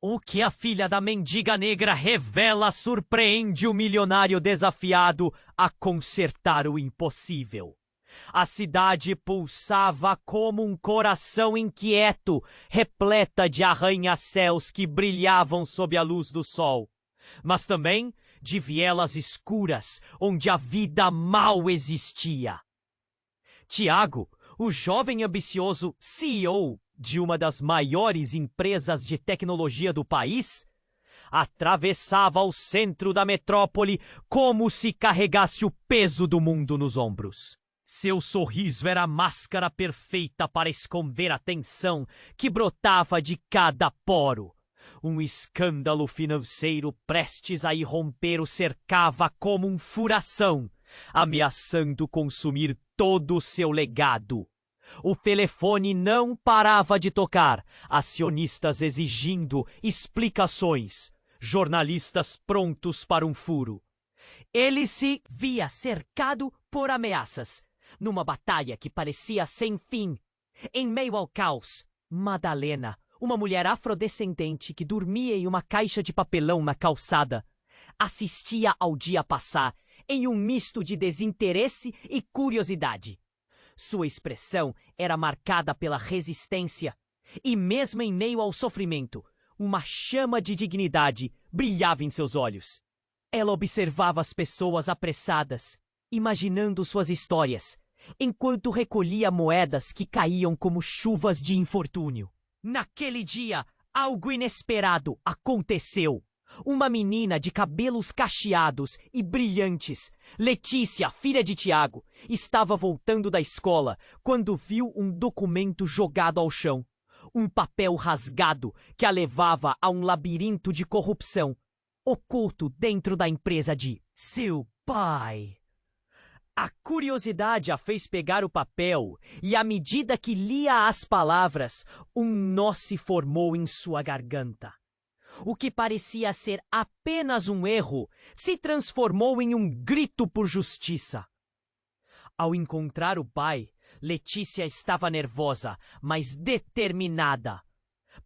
O que a filha da mendiga negra revela surpreende o milionário desafiado a consertar o impossível. A cidade pulsava como um coração inquieto, repleta de arranha-céus que brilhavam sob a luz do sol, mas também de vielas escuras onde a vida mal existia. Tiago, o jovem ambicioso CEO de uma das maiores empresas de tecnologia do país, atravessava o centro da metrópole como se carregasse o peso do mundo nos ombros. Seu sorriso era a máscara perfeita para esconder a tensão que brotava de cada poro. Um escândalo financeiro prestes a irromper o cercava como um furação, ameaçando consumir todo o seu legado. O telefone não parava de tocar, acionistas exigindo explicações, jornalistas prontos para um furo. Ele se via cercado por ameaças, numa batalha que parecia sem fim. Em meio ao caos, Madalena, uma mulher afrodescendente que dormia em uma caixa de papelão na calçada, assistia ao dia passar em um misto de desinteresse e curiosidade. Sua expressão era marcada pela resistência, e mesmo em meio ao sofrimento, uma chama de dignidade brilhava em seus olhos. Ela observava as pessoas apressadas, imaginando suas histórias, enquanto recolhia moedas que caíam como chuvas de infortúnio. Naquele dia, algo inesperado aconteceu. Uma menina de cabelos cacheados e brilhantes, Letícia, filha de Tiago, estava voltando da escola quando viu um documento jogado ao chão. Um papel rasgado que a levava a um labirinto de corrupção, oculto dentro da empresa de seu pai. A curiosidade a fez pegar o papel e, à medida que lia as palavras, um nó se formou em sua garganta. O que parecia ser apenas um erro se transformou em um grito por justiça. Ao encontrar o pai, Letícia estava nervosa, mas determinada.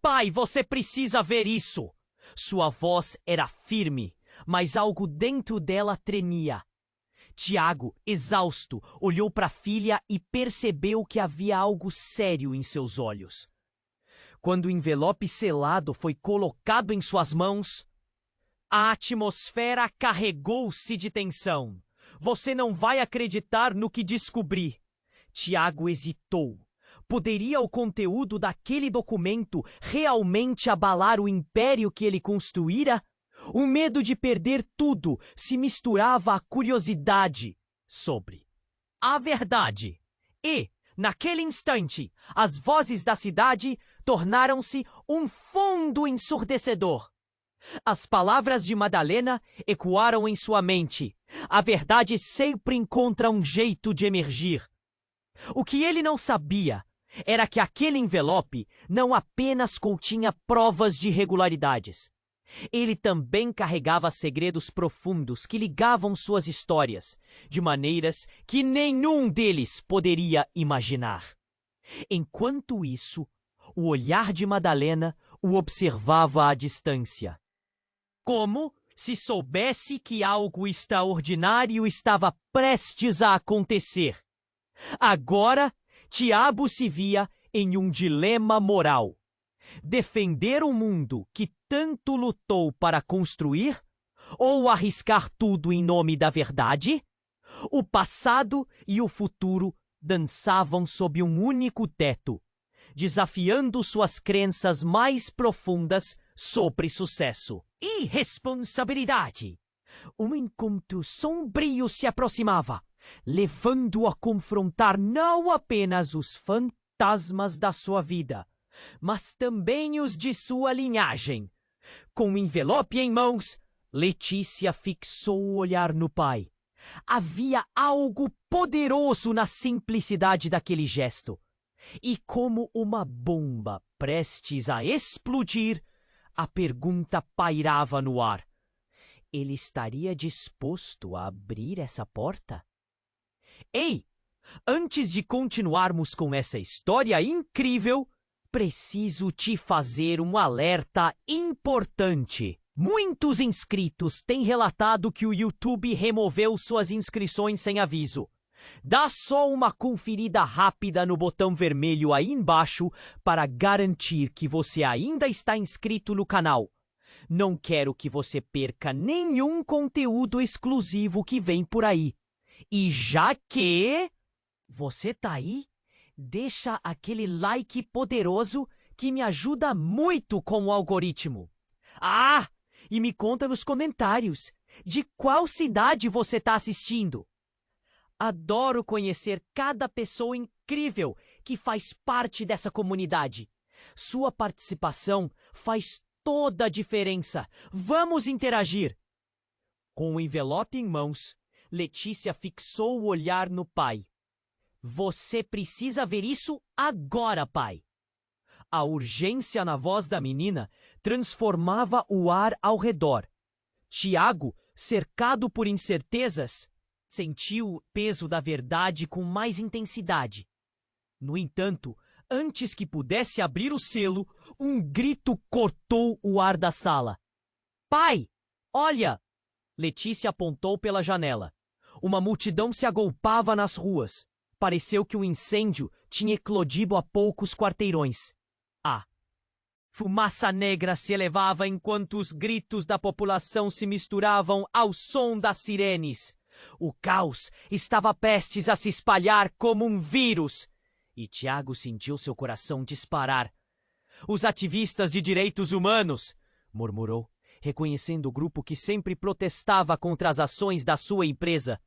"Pai, você precisa ver isso!" Sua voz era firme, mas algo dentro dela tremia. Tiago, exausto, olhou para a filha e percebeu que havia algo sério em seus olhos. Quando o envelope selado foi colocado em suas mãos, a atmosfera carregou-se de tensão. "Você não vai acreditar no que descobri." Tiago hesitou. Poderia o conteúdo daquele documento realmente abalar o império que ele construíra? O medo de perder tudo se misturava à curiosidade sobre a verdade. E, naquele instante, as vozes da cidade tornaram-se um fundo ensurdecedor. As palavras de Madalena ecoaram em sua mente. A verdade sempre encontra um jeito de emergir. O que ele não sabia era que aquele envelope não apenas continha provas de irregularidades. Ele também carregava segredos profundos que ligavam suas histórias, de maneiras que nenhum deles poderia imaginar. Enquanto isso, o olhar de Madalena o observava à distância, como se soubesse que algo extraordinário estava prestes a acontecer. Agora, Tiago se via em um dilema moral: defender o mundo que tanto lutou para construir, ou arriscar tudo em nome da verdade? O passado e o futuro dançavam sob um único teto, desafiando suas crenças mais profundas sobre sucesso e responsabilidade. Um encontro sombrio se aproximava, levando-o a confrontar não apenas os fantasmas da sua vida, mas também os de sua linhagem. Com o envelope em mãos, Letícia fixou o olhar no pai. Havia algo poderoso na simplicidade daquele gesto. E como uma bomba prestes a explodir, a pergunta pairava no ar: ele estaria disposto a abrir essa porta? Ei! Antes de continuarmos com essa história incrível, preciso te fazer um alerta importante. Muitos inscritos têm relatado que o YouTube removeu suas inscrições sem aviso. Dá só uma conferida rápida no botão vermelho aí embaixo para garantir que você ainda está inscrito no canal. Não quero que você perca nenhum conteúdo exclusivo que vem por aí. E já que você tá aí, deixa aquele like poderoso que me ajuda muito com o algoritmo. Ah, e me conta nos comentários de qual cidade você tá assistindo. Adoro conhecer cada pessoa incrível que faz parte dessa comunidade. Sua participação faz toda a diferença. Vamos interagir! Com o envelope em mãos, Letícia fixou o olhar no pai. Você precisa ver isso agora, pai! A urgência na voz da menina transformava o ar ao redor. Tiago, cercado por incertezas, sentiu o peso da verdade com mais intensidade. No entanto, antes que pudesse abrir o selo, um grito cortou o ar da sala. Pai, olha! Letícia apontou pela janela. Uma multidão se agolpava nas ruas. Pareceu que um incêndio tinha eclodido a poucos quarteirões. A fumaça negra se elevava enquanto os gritos da população se misturavam ao som das sirenes. O caos estava prestes a se espalhar como um vírus. E Tiago sentiu seu coração disparar. Os ativistas de direitos humanos, murmurou, reconhecendo o grupo que sempre protestava contra as ações da sua empresa.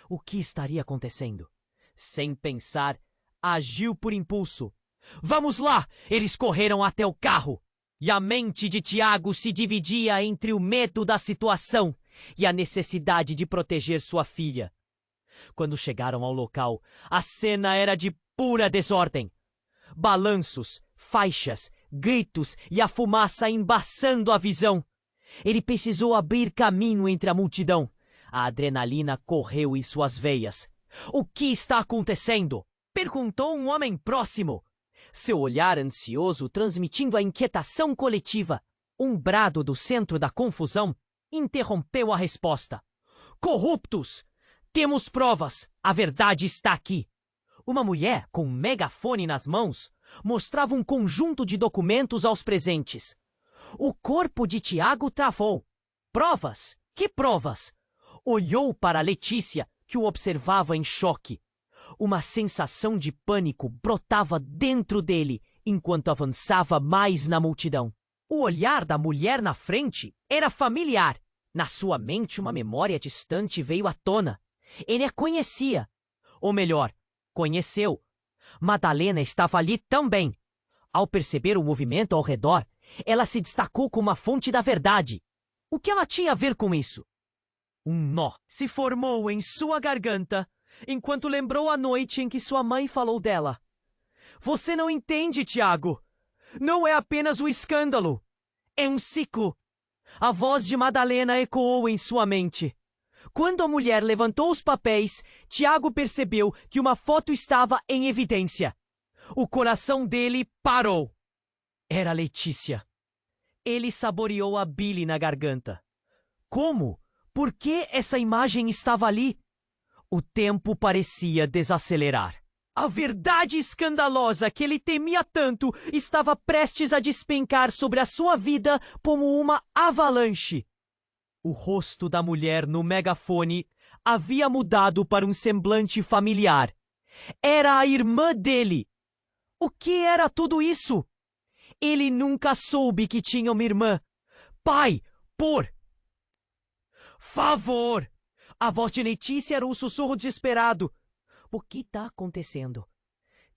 O que estaria acontecendo? Sem pensar, agiu por impulso. Vamos lá! Eles correram até o carro. E a mente de Tiago se dividia entre o medo da situação e a necessidade de proteger sua filha. Quando chegaram ao local, a cena era de pura desordem. Balanços, faixas, gritos e a fumaça embaçando a visão. Ele precisou abrir caminho entre a multidão. A adrenalina correu em suas veias. O que está acontecendo? Perguntou um homem próximo. Seu olhar ansioso transmitindo a inquietação coletiva. Um brado do centro da confusão interrompeu a resposta. Corruptos! Temos provas! A verdade está aqui! Uma mulher com um megafone nas mãos mostrava um conjunto de documentos aos presentes. O corpo de Tiago travou. Provas? Que provas? Olhou para Letícia, que o observava em choque. Uma sensação de pânico brotava dentro dele enquanto avançava mais na multidão. O olhar da mulher na frente era familiar. Na sua mente, uma memória distante veio à tona. Ele a conhecia. Ou melhor, conheceu. Madalena estava ali também. Ao perceber o movimento ao redor, ela se destacou como a fonte da verdade. O que ela tinha a ver com isso? Um nó se formou em sua garganta enquanto lembrou a noite em que sua mãe falou dela. Você não entende, Tiago. Não é apenas um escândalo. É um ciclo. A voz de Madalena ecoou em sua mente. Quando a mulher levantou os papéis, Tiago percebeu que uma foto estava em evidência. O coração dele parou. Era Letícia. Ele saboreou a bile na garganta. Como? Por que essa imagem estava ali? O tempo parecia desacelerar. A verdade escandalosa que ele temia tanto estava prestes a despencar sobre a sua vida como uma avalanche. O rosto da mulher no megafone havia mudado para um semblante familiar. Era a irmã dele. O que era tudo isso? Ele nunca soube que tinha uma irmã. Pai, por favor! A voz de Letícia era um sussurro desesperado. O que está acontecendo?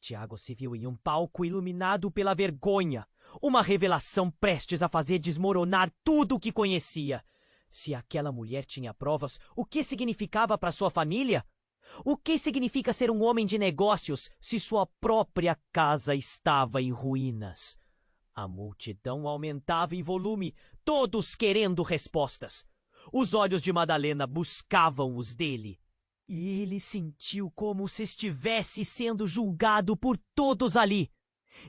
Tiago se viu em um palco iluminado pela vergonha. Uma revelação prestes a fazer desmoronar tudo o que conhecia. Se aquela mulher tinha provas, o que significava para sua família? O que significa ser um homem de negócios se sua própria casa estava em ruínas? A multidão aumentava em volume, todos querendo respostas. Os olhos de Madalena buscavam os dele. E ele sentiu como se estivesse sendo julgado por todos ali.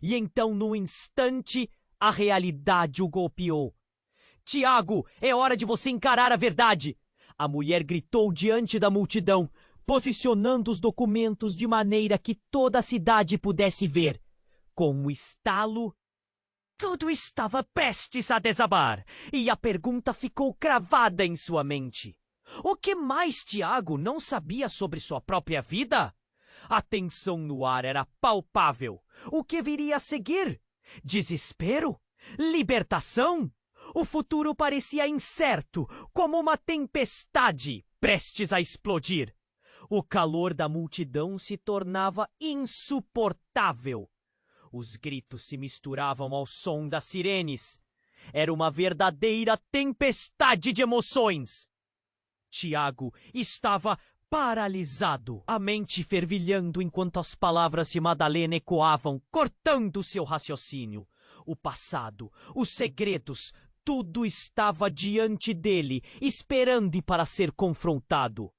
E então, num instante, a realidade o golpeou. Tiago, é hora de você encarar a verdade! A mulher gritou diante da multidão, posicionando os documentos de maneira que toda a cidade pudesse ver. Com um estalo, tudo estava prestes a desabar, e a pergunta ficou cravada em sua mente. O que mais Tiago não sabia sobre sua própria vida? A tensão no ar era palpável. O que viria a seguir? Desespero? Libertação? O futuro parecia incerto, como uma tempestade prestes a explodir. O calor da multidão se tornava insuportável. Os gritos se misturavam ao som das sirenes. Era uma verdadeira tempestade de emoções. Tiago estava paralisado, a mente fervilhando enquanto as palavras de Madalena ecoavam, cortando seu raciocínio. O passado, os segredos, tudo estava diante dele, esperando para ser confrontado.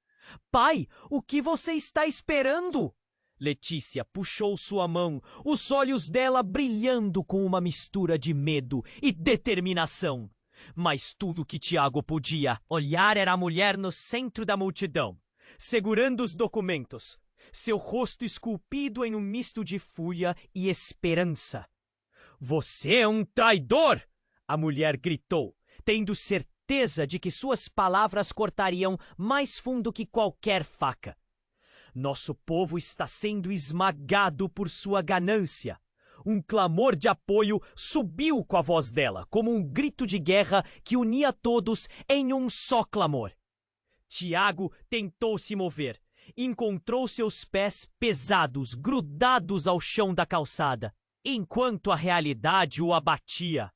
Pai, o que você está esperando? Letícia puxou sua mão, os olhos dela brilhando com uma mistura de medo e determinação. Mas tudo que Tiago podia olhar era a mulher no centro da multidão, segurando os documentos, seu rosto esculpido em um misto de fúria e esperança. Você é um traidor! A mulher gritou, tendo certeza de que suas palavras cortariam mais fundo que qualquer faca. Nosso povo está sendo esmagado por sua ganância. Um clamor de apoio subiu com a voz dela, como um grito de guerra que unia todos em um só clamor. Tiago tentou se mover. Encontrou seus pés pesados, grudados ao chão da calçada, enquanto a realidade o abatia.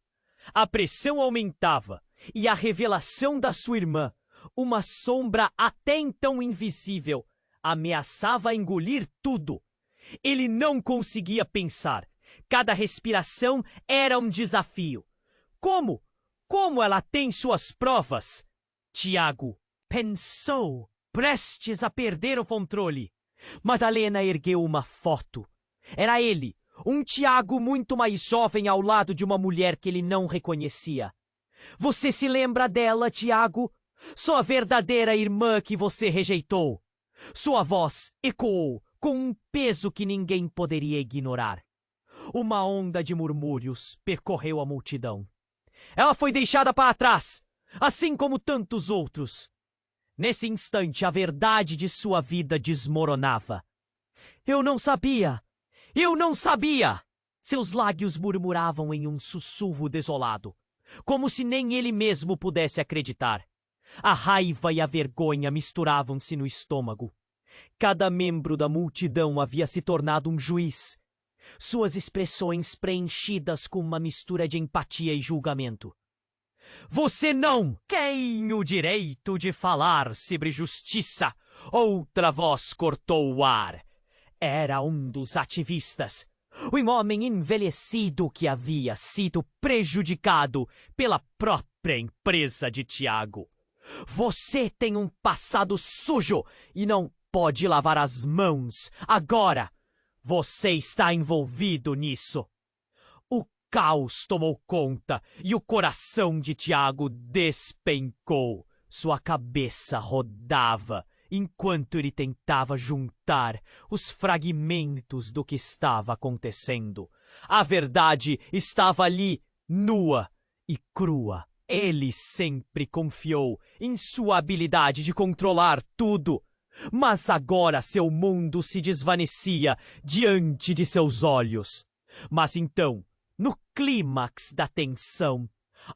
A pressão aumentava, e a revelação da sua irmã, uma sombra até então invisível, ameaçava engolir tudo. Ele não conseguia pensar. Cada respiração era um desafio. Como? Como ela tem suas provas? Tiago pensou, prestes a perder o controle. Madalena ergueu uma foto. Era ele, um Tiago muito mais jovem ao lado de uma mulher que ele não reconhecia. Você se lembra dela, Tiago? Sua verdadeira irmã que você rejeitou. Sua voz ecoou com um peso que ninguém poderia ignorar. Uma onda de murmúrios percorreu a multidão. Ela foi deixada para trás, assim como tantos outros. Nesse instante, a verdade de sua vida desmoronava. Eu não sabia! Eu não sabia! Seus lábios murmuravam em um sussurro desolado, como se nem ele mesmo pudesse acreditar. A raiva e a vergonha misturavam-se no estômago. Cada membro da multidão havia se tornado um juiz. Suas expressões preenchidas com uma mistura de empatia e julgamento. Você não tem o direito de falar sobre justiça! Outra voz cortou o ar. Era um dos ativistas. Um homem envelhecido que havia sido prejudicado pela própria empresa de Tiago. Você tem um passado sujo e não pode lavar as mãos agora. Você está envolvido nisso. O caos tomou conta e o coração de Tiago despencou. Sua cabeça rodava enquanto ele tentava juntar os fragmentos do que estava acontecendo. A verdade estava ali, nua e crua. Ele sempre confiou em sua habilidade de controlar tudo. Mas agora seu mundo se desvanecia diante de seus olhos. Mas então, no clímax da tensão,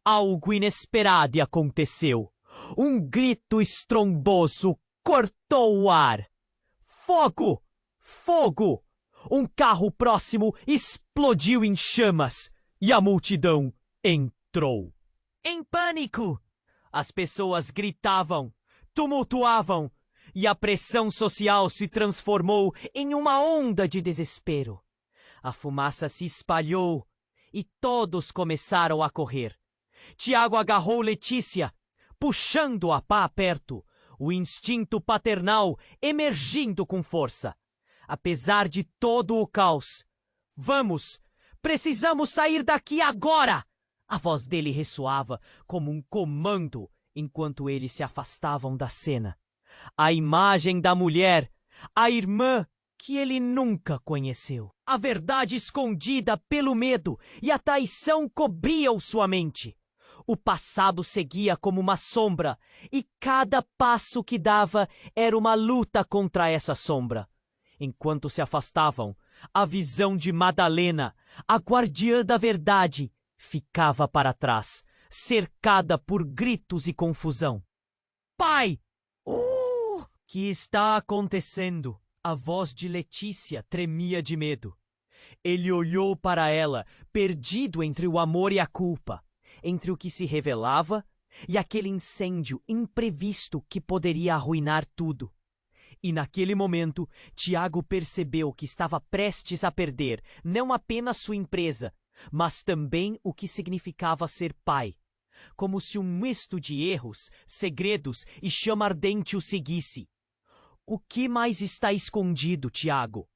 algo inesperado aconteceu. Um grito estrondoso cortou o ar. Fogo! Fogo! Um carro próximo explodiu em chamas e a multidão entrou. Em pânico! As pessoas gritavam, tumultuavam, e a pressão social se transformou em uma onda de desespero. A fumaça se espalhou e todos começaram a correr. Tiago agarrou Letícia, puxando-a para perto, o instinto paternal emergindo com força. Apesar de todo o caos, vamos, Precisamos sair daqui agora! A voz dele ressoava como um comando enquanto eles se afastavam da cena. A imagem da mulher, a irmã que ele nunca conheceu. A verdade escondida pelo medo e a traição cobriam sua mente. O passado seguia como uma sombra e cada passo que dava era uma luta contra essa sombra. Enquanto se afastavam, a visão de Madalena, a guardiã da verdade, ficava para trás, cercada por gritos e confusão. Pai! O que está acontecendo? A voz de Letícia tremia de medo. Ele olhou para ela, perdido entre o amor e a culpa, entre o que se revelava e aquele incêndio imprevisto que poderia arruinar tudo. E naquele momento, Tiago percebeu que estava prestes a perder não apenas sua empresa, mas também o que significava ser pai. Como se um misto de erros, segredos e chama ardente o seguisse. O que mais está escondido, Tiago?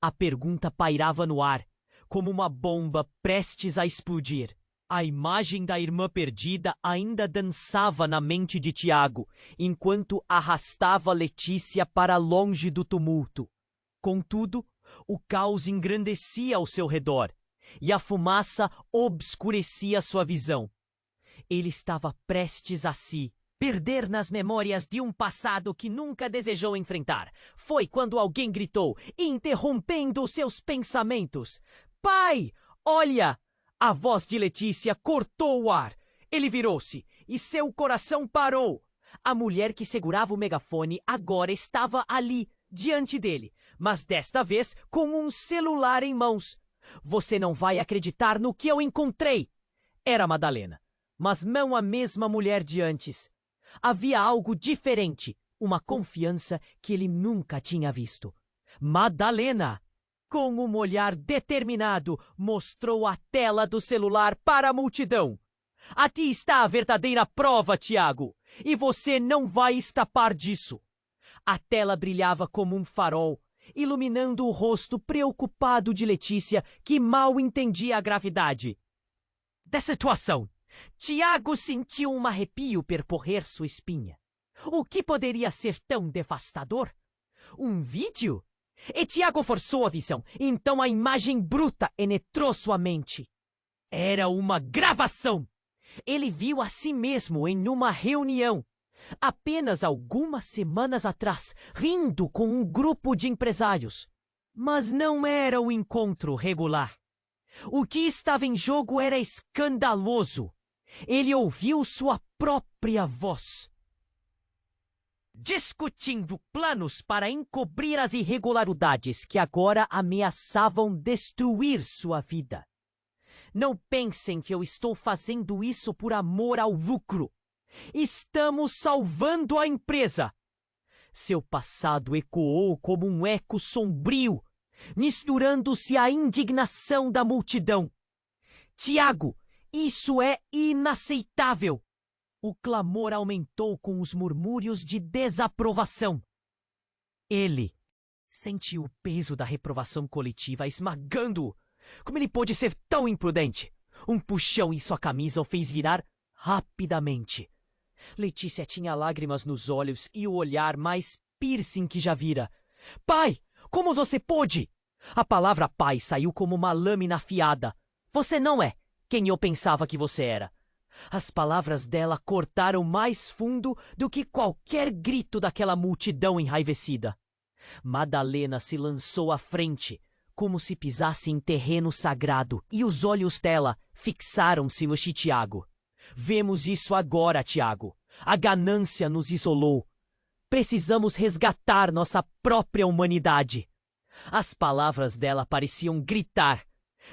A pergunta pairava no ar, como uma bomba prestes a explodir. A imagem da irmã perdida ainda dançava na mente de Tiago, enquanto arrastava Letícia para longe do tumulto. Contudo, o caos engrandecia ao seu redor, e a fumaça obscurecia sua visão. Ele estava prestes a se perder nas memórias de um passado que nunca desejou enfrentar. Foi quando alguém gritou, interrompendo seus pensamentos. Pai, olha! A voz de Letícia cortou o ar. Ele virou-se e seu coração parou. A mulher que segurava o megafone agora estava ali, diante dele, mas desta vez com um celular em mãos. Você não vai acreditar no que eu encontrei! Era Madalena, mas não a mesma mulher de antes. Havia algo diferente, uma confiança que ele nunca tinha visto. Madalena! Com um olhar determinado, mostrou a tela do celular para a multidão. Aqui está a verdadeira prova, Tiago, e você não vai escapar disso. A tela brilhava como um farol, iluminando o rosto preocupado de Letícia, que mal entendia a gravidade da situação. Tiago sentiu um arrepio percorrer sua espinha. O que poderia ser tão devastador? Um vídeo? E Tiago forçou a visão, então a imagem bruta penetrou sua mente. Era uma gravação! Ele viu a si mesmo em uma reunião, apenas algumas semanas atrás, rindo com um grupo de empresários. Mas não era um encontro regular. O que estava em jogo era escandaloso. Ele ouviu sua própria voz discutindo planos para encobrir as irregularidades que agora ameaçavam destruir sua vida. Não pensem que eu estou fazendo isso por amor ao lucro. Estamos salvando a empresa. Seu passado ecoou como um eco sombrio, misturando-se à indignação da multidão. Tiago, isso é inaceitável! O clamor aumentou com os murmúrios de desaprovação. Ele sentiu o peso da reprovação coletiva esmagando-o. Como ele pôde ser tão imprudente? Um puxão em sua camisa o fez virar rapidamente. Letícia tinha lágrimas nos olhos e o olhar mais piercing que já vira. Pai, como você pôde? A palavra pai saiu como uma lâmina afiada. Você não é quem eu pensava que você era. As palavras dela cortaram mais fundo do que qualquer grito daquela multidão enraivecida. Madalena se lançou à frente, como se pisasse em terreno sagrado, e os olhos dela fixaram-se no Tiago. Vemos isso agora, Tiago. A ganância nos isolou. Precisamos resgatar nossa própria humanidade. As palavras dela pareciam gritar.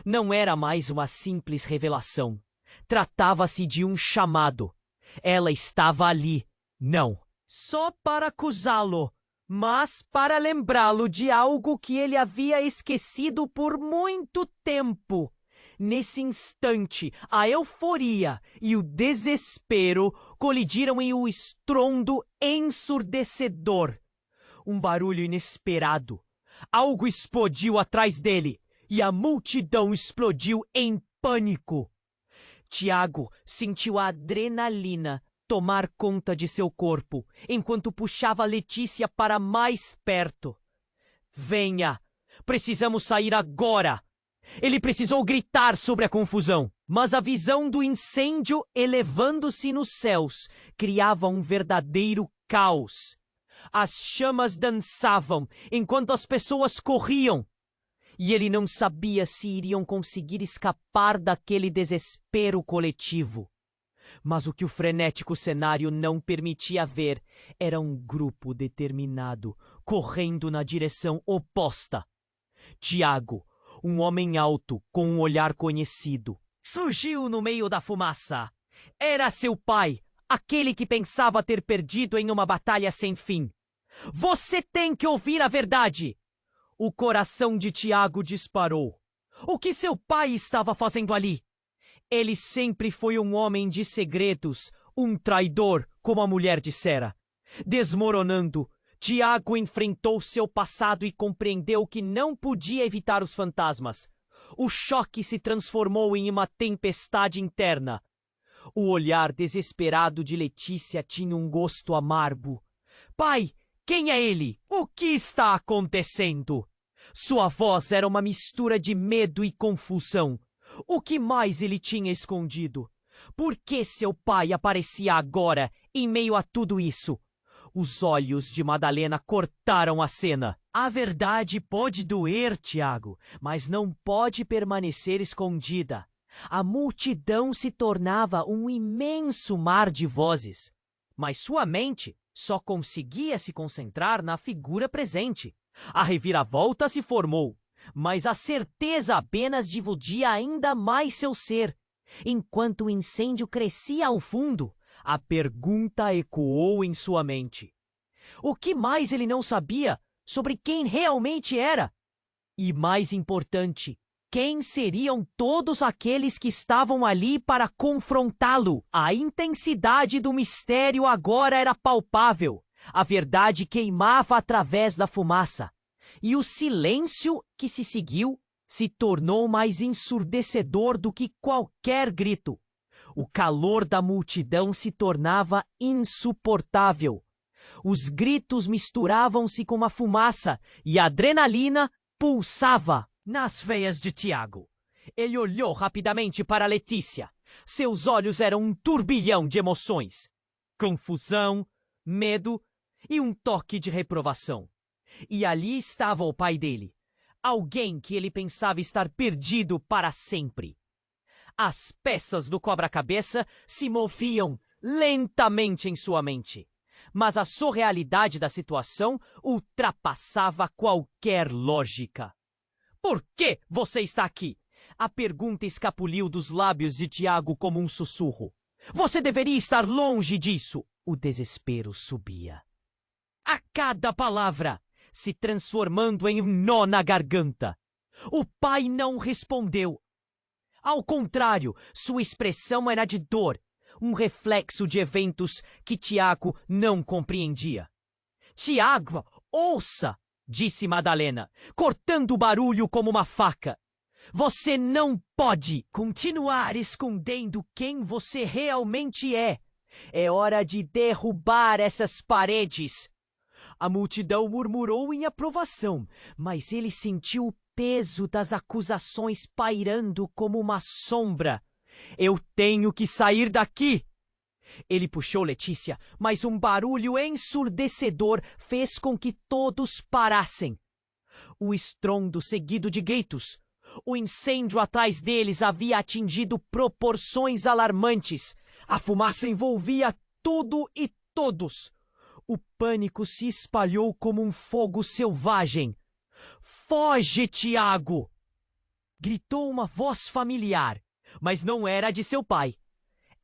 Não era mais uma simples revelação. Tratava-se de um chamado. Ela estava ali, não só para acusá-lo, mas para lembrá-lo de algo que ele havia esquecido por muito tempo. Nesse instante, a euforia e o desespero colidiram em um estrondo ensurdecedor. Um barulho inesperado. Algo explodiu atrás dele. e a multidão explodiu em pânico. Tiago sentiu a adrenalina tomar conta de seu corpo, enquanto puxava Letícia para mais perto. Venha! Precisamos sair agora! Ele precisou gritar sobre a confusão, mas a visão do incêndio elevando-se nos céus criava um verdadeiro caos. As chamas dançavam enquanto as pessoas corriam, e ele não sabia se iriam conseguir escapar daquele desespero coletivo. Mas o que o frenético cenário não permitia ver era um grupo determinado, correndo na direção oposta. Tiago, um homem alto com um olhar conhecido, surgiu no meio da fumaça. Era seu pai, aquele que pensava ter perdido em uma batalha sem fim. Você tem que ouvir a verdade! O coração de Tiago disparou. O que seu pai estava fazendo ali? Ele sempre foi um homem de segredos, um traidor, como a mulher dissera. Desmoronando, Tiago enfrentou seu passado e compreendeu que não podia evitar os fantasmas. O choque se transformou em uma tempestade interna. O olhar desesperado de Letícia tinha um gosto amargo. Pai, quem é ele? O que está acontecendo? Sua voz era uma mistura de medo e confusão. O que mais ele tinha escondido? Por que seu pai aparecia agora, em meio a tudo isso? Os olhos de Madalena cortaram a cena. A verdade pode doer, Tiago, mas não pode permanecer escondida. A multidão se tornava um imenso mar de vozes. Mas sua mente só conseguia se concentrar na figura presente. A reviravolta se formou, mas a certeza apenas dividia ainda mais seu ser. Enquanto o incêndio crescia ao fundo, a pergunta ecoou em sua mente. O que mais ele não sabia sobre quem realmente era? E mais importante, quem seriam todos aqueles que estavam ali para confrontá-lo? A intensidade do mistério agora era palpável. A verdade queimava através da fumaça. E o silêncio que se seguiu se tornou mais ensurdecedor do que qualquer grito. O calor da multidão se tornava insuportável. Os gritos misturavam-se com a fumaça e a adrenalina pulsava nas veias de Tiago. Ele olhou rapidamente para Letícia. Seus olhos eram um turbilhão de emoções. Confusão, medo e um toque de reprovação. E ali estava o pai dele, alguém que ele pensava estar perdido para sempre. As peças do quebra-cabeça se moviam lentamente em sua mente, mas a surrealidade da situação ultrapassava qualquer lógica. Por que você está aqui? A pergunta escapuliu dos lábios de Tiago como um sussurro. Você deveria estar longe disso. O desespero subia. A cada palavra, se transformando em um nó na garganta. O pai não respondeu. Ao contrário, sua expressão era de dor, um reflexo de eventos que Tiago não compreendia. Tiago, ouça! Disse Madalena, cortando o barulho como uma faca. Você não pode continuar escondendo quem você realmente é. É hora de derrubar essas paredes. A multidão murmurou em aprovação, mas ele sentiu o peso das acusações pairando como uma sombra. Eu tenho que sair daqui! Ele puxou Letícia, mas um barulho ensurdecedor fez com que todos parassem. O estrondo seguido de gritos. O incêndio atrás deles havia atingido proporções alarmantes. A fumaça envolvia tudo e todos. O pânico se espalhou como um fogo selvagem. Foge, Tiago! Gritou uma voz familiar, mas não era a de seu pai.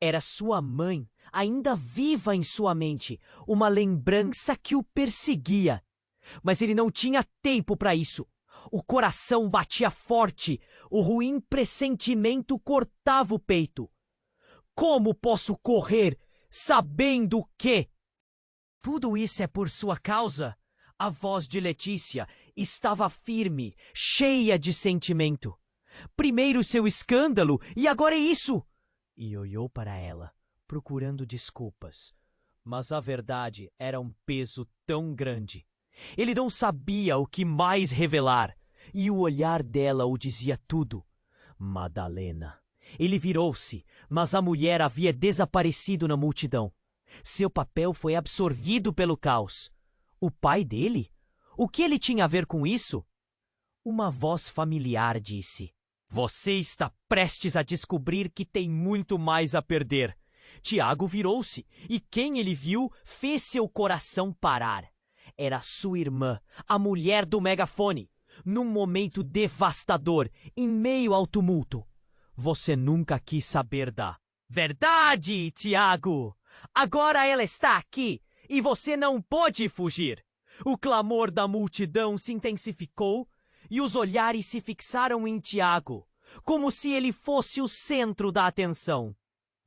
Era sua mãe, ainda viva em sua mente, uma lembrança que o perseguia. Mas ele não tinha tempo para isso. O coração batia forte, o ruim pressentimento cortava o peito. Como posso correr sabendo que... Tudo isso é por sua causa? A voz de Letícia estava firme, cheia de sentimento. Primeiro seu escândalo e agora isso! E olhou para ela, procurando desculpas. Mas a verdade era um peso tão grande. Ele não sabia o que mais revelar, e o olhar dela o dizia tudo. Madalena. Ele virou-se, mas a mulher havia desaparecido na multidão. Seu papel foi absorvido pelo caos. O pai dele? O que ele tinha a ver com isso? Uma voz familiar disse: Você está prestes a descobrir que tem muito mais a perder. Tiago virou-se, e quem ele viu fez seu coração parar. Era sua irmã, a mulher do megafone, num momento devastador, em meio ao tumulto. Você nunca quis saber da verdade, Tiago! Agora ela está aqui, e você não pode fugir. O clamor da multidão se intensificou, e os olhares se fixaram em Tiago, como se ele fosse o centro da atenção.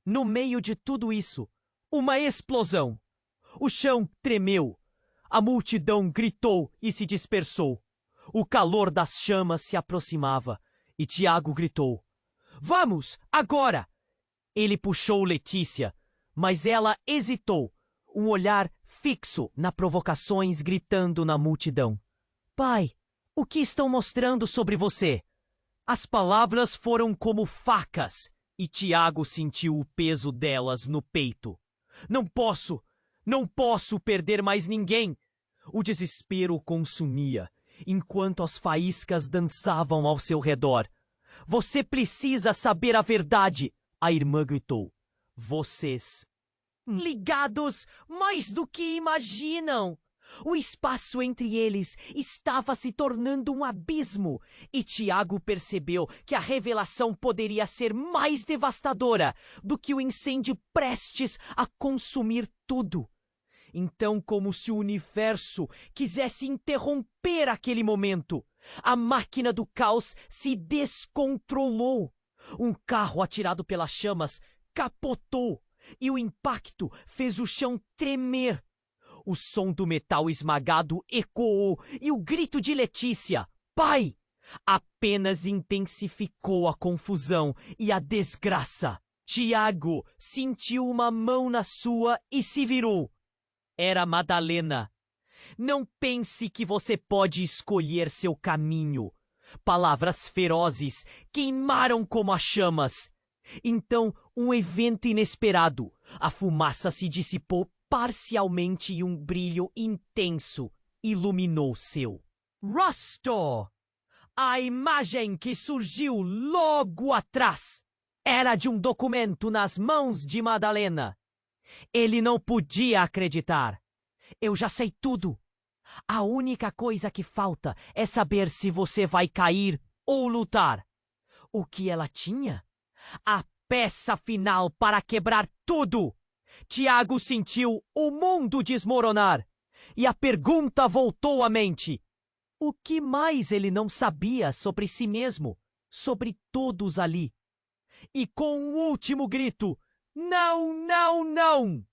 No meio de tudo isso, uma explosão. O chão tremeu. A multidão gritou e se dispersou. O calor das chamas se aproximava e Tiago gritou: Vamos, agora! Ele puxou Letícia, mas ela hesitou, um olhar fixo nas provocações gritando na multidão: Pai, o que estão mostrando sobre você? As palavras foram como facas e Tiago sentiu o peso delas no peito. Não posso perder mais ninguém! O desespero o consumia, enquanto as faíscas dançavam ao seu redor. Você precisa saber a verdade! A irmã gritou. Vocês ligados mais do que imaginam! O espaço entre eles estava se tornando um abismo, e Tiago percebeu que a revelação poderia ser mais devastadora do que o incêndio prestes a consumir tudo. Então, como se o universo quisesse interromper aquele momento, a máquina do caos se descontrolou. Um carro atirado pelas chamas capotou, e o impacto fez o chão tremer. O som do metal esmagado ecoou e o grito de Letícia, pai, apenas intensificou a confusão e a desgraça. Tiago sentiu uma mão na sua e se virou. Era Madalena. Não pense que você pode escolher seu caminho. Palavras ferozes queimaram como as chamas. Então, um evento inesperado. A fumaça se dissipou parcialmente e um brilho intenso iluminou seu rosto. A imagem que surgiu logo atrás era de um documento nas mãos de Madalena. Ele não podia acreditar. Eu já sei tudo. A única coisa que falta é saber se você vai cair ou lutar. O que ela tinha? A peça final para quebrar tudo. Tiago sentiu o mundo desmoronar. E a pergunta voltou à mente. O que mais ele não sabia sobre si mesmo? Sobre todos ali? E com um último grito, não, não, não!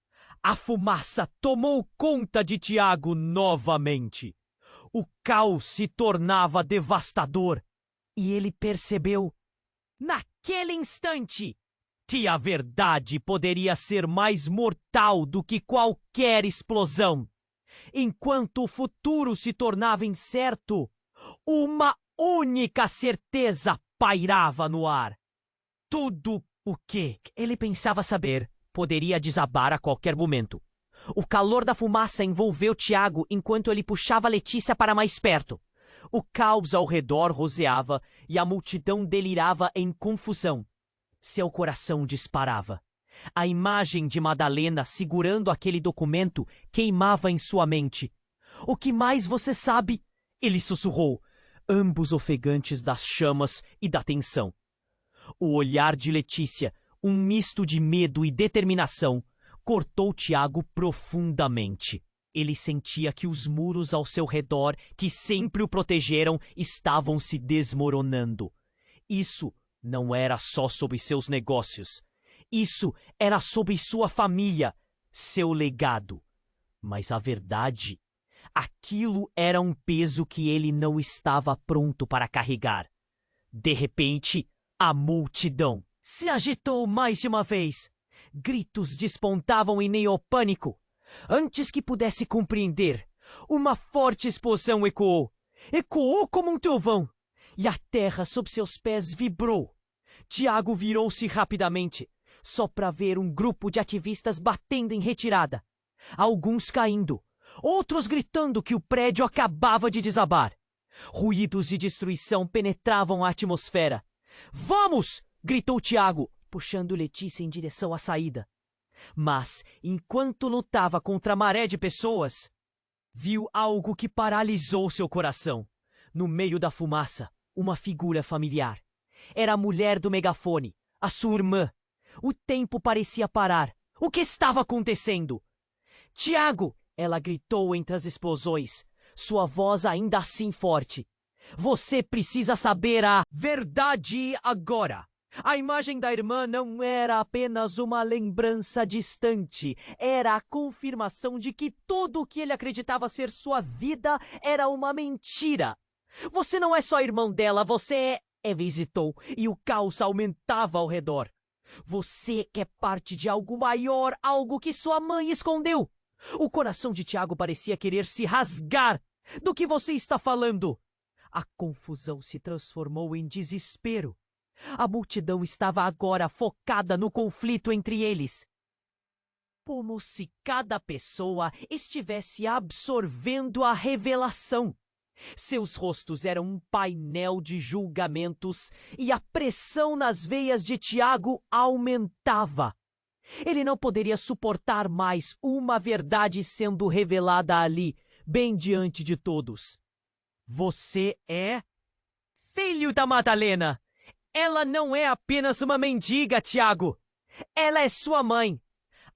A fumaça tomou conta de Tiago novamente. O caos se tornava devastador. E ele percebeu, naquele instante, que a verdade poderia ser mais mortal do que qualquer explosão. Enquanto o futuro se tornava incerto, uma única certeza pairava no ar. Tudo o que ele pensava saber poderia desabar a qualquer momento. O calor da fumaça envolveu Tiago enquanto ele puxava Letícia para mais perto. O caos ao redor roseava e a multidão delirava em confusão. Seu coração disparava. A imagem de Madalena segurando aquele documento queimava em sua mente. O que mais você sabe? Ele sussurrou, ambos ofegantes das chamas e da tensão. O olhar de Letícia, um misto de medo e determinação, cortou Tiago profundamente. Ele sentia que os muros ao seu redor, que sempre o protegeram, estavam se desmoronando. Isso não era só sobre seus negócios. Isso era sobre sua família, seu legado. Mas a verdade Aquilo era um peso que ele não estava pronto para carregar. De repente, a multidão se agitou mais de uma vez. Gritos despontavam em meio ao pânico. Antes que pudesse compreender, uma forte explosão ecoou. Ecoou como um trovão. E a terra sob seus pés vibrou. Tiago virou-se rapidamente, só para ver um grupo de ativistas batendo em retirada. Alguns caindo, outros gritando que o prédio acabava de desabar. Ruídos de destruição penetravam a atmosfera. "Vamos!" gritou Tiago, puxando Letícia em direção à saída. Mas, enquanto lutava contra a maré de pessoas, viu algo que paralisou seu coração. No meio da fumaça, uma figura familiar. Era a mulher do megafone, a sua irmã. O tempo parecia parar. O que estava acontecendo? "Tiago!" ela gritou entre as explosões, sua voz ainda assim forte. "Você precisa saber a verdade agora!" A imagem da irmã não era apenas uma lembrança distante, era a confirmação de que tudo o que ele acreditava ser sua vida era uma mentira. "Você não é só irmão dela, você é..." Eva hesitou e o caos aumentava ao redor. "Você é parte de algo maior, algo que sua mãe escondeu." O coração de Tiago parecia querer se rasgar. "Do que você está falando?" A confusão se transformou em desespero. A multidão estava agora focada no conflito entre eles. Como se cada pessoa estivesse absorvendo a revelação. Seus rostos eram um painel de julgamentos e a pressão nas veias de Tiago aumentava. Ele não poderia suportar mais uma verdade sendo revelada ali, bem diante de todos. "Você é filho da Madalena. Ela não é apenas uma mendiga, Tiago. Ela é sua mãe."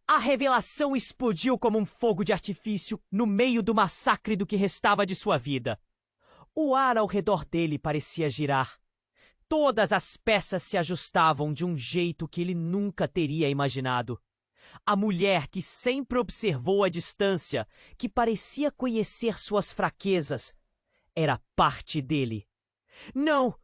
A revelação explodiu como um fogo de artifício no meio do massacre do que restava de sua vida. O ar ao redor dele parecia girar. Todas as peças se ajustavam de um jeito que ele nunca teria imaginado. A mulher que sempre observou à distância, que parecia conhecer suas fraquezas, era parte dele. "Não!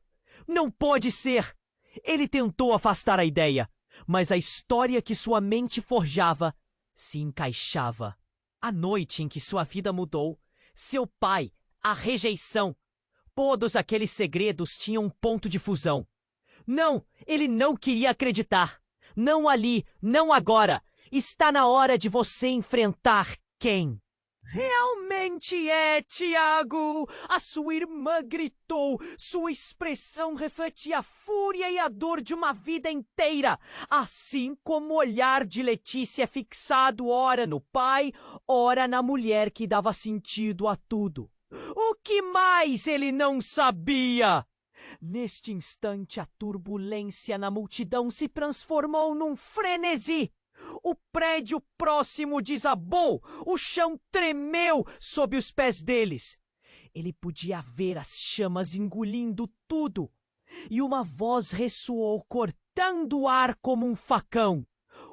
Não pode ser!" Ele tentou afastar a ideia, mas a história que sua mente forjava se encaixava. A noite em que sua vida mudou, seu pai, a rejeição, todos aqueles segredos tinham um ponto de fusão. Não, ele não queria acreditar. Não ali, não agora. Está na hora de você enfrentar quem realmente é, Tiago! A sua irmã gritou. Sua expressão refletia a fúria e a dor de uma vida inteira. Assim como o olhar de Letícia fixado ora no pai, ora na mulher que dava sentido a tudo. O que mais ele não sabia? Neste instante, a turbulência na multidão se transformou num frenesi. O prédio próximo desabou, o chão tremeu sob os pés deles. Ele podia ver as chamas engolindo tudo, e uma voz ressoou cortando o ar como um facão.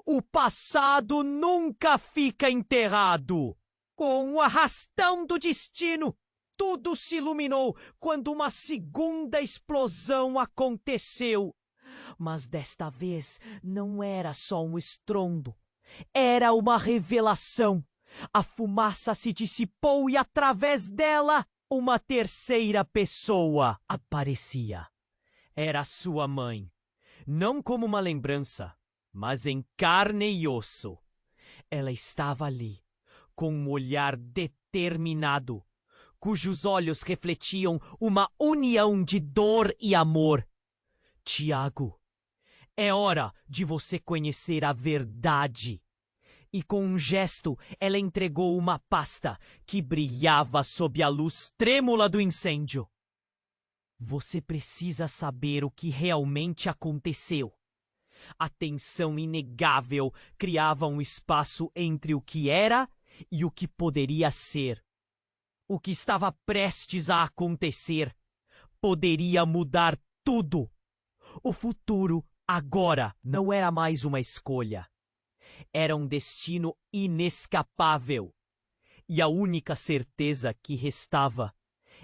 "O passado nunca fica enterrado." Com o arrastão do destino, tudo se iluminou quando uma segunda explosão aconteceu. Mas desta vez não era só um estrondo. Era uma revelação. A fumaça se dissipou e através dela uma terceira pessoa aparecia. Era sua mãe. Não como uma lembrança, mas em carne e osso. Ela estava ali, com um olhar determinado, cujos olhos refletiam uma união de dor e amor. "Tiago, é hora de você conhecer a verdade." E com um gesto, ela entregou uma pasta que brilhava sob a luz trêmula do incêndio. "Você precisa saber o que realmente aconteceu." A tensão inegável criava um espaço entre o que era e o que poderia ser. O que estava prestes a acontecer poderia mudar tudo. O futuro, agora, não era mais uma escolha. Era um destino inescapável. E a única certeza que restava